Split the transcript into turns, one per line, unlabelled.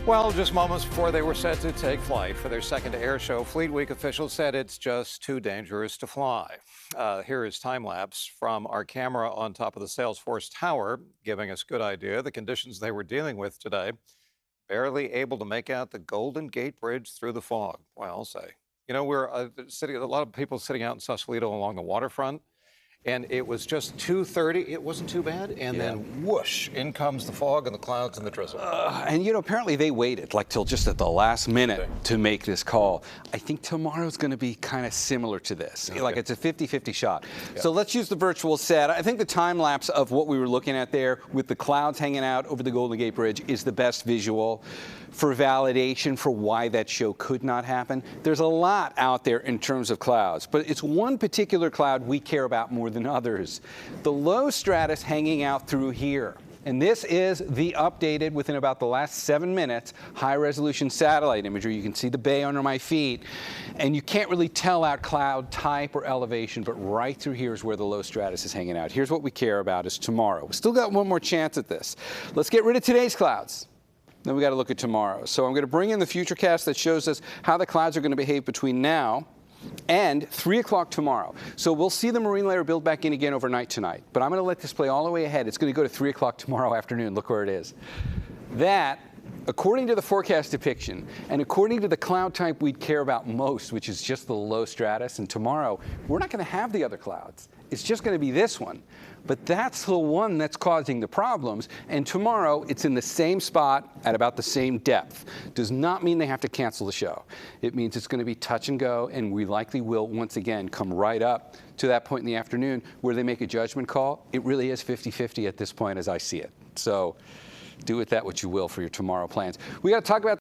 Well, just moments before they were set to take flight for their second air show, Fleet Week officials said it's just too dangerous to fly. Here is time lapse from our camera on top of the Salesforce Tower, giving us a good idea of the conditions they were dealing with today. Barely able to make out the Golden Gate Bridge through the fog. Well, I'll say. You know, we're sitting, a lot of people sitting out in Sausalito along the waterfront. And it was just 2:30. It wasn't too bad. And then whoosh, in comes the fog and the clouds and the drizzle.
And, you know, apparently they waited like till just at the last minute to make this call. I think tomorrow's going to be kind of similar to this. Okay. Like it's a 50-50 shot. Yeah. So let's use the virtual set. I think the time lapse of what we were looking at there with the clouds hanging out over the Golden Gate Bridge is the best visual for validation for why that show could not happen. There's a lot out there in terms of clouds, but it's one particular cloud we care about more than others. The low stratus hanging out through here. And this is the updated, within about the last 7 minutes, high-resolution satellite imagery. You can see the bay under my feet. And you can't really tell out cloud type or elevation, but right through here is where the low stratus is hanging out. Here's what we care about is tomorrow. We still got one more chance at this. Let's get rid of today's clouds. Then we got to look at tomorrow. So I'm going to bring in the futurecast that shows us how the clouds are going to behave between now and 3 o'clock tomorrow. So we'll see the marine layer build back in again overnight tonight. But I'm going to let this play all the way ahead. It's going to go to 3 o'clock tomorrow afternoon. Look where it is. That, according to the forecast depiction, and according to the cloud type we'd care about most, which is just the low stratus, and tomorrow, we're not going to have the other clouds. It's just going to be this one. But that's the one that's causing the problems. And tomorrow, it's in the same spot at about the same depth. Does not mean they have to cancel the show. It means it's going to be touch and go, and we likely will, once again, come right up to that point in the afternoon where they make a judgment call. It really is 50-50 at this point as I see it. So do with that what you will for your tomorrow plans. We got to talk about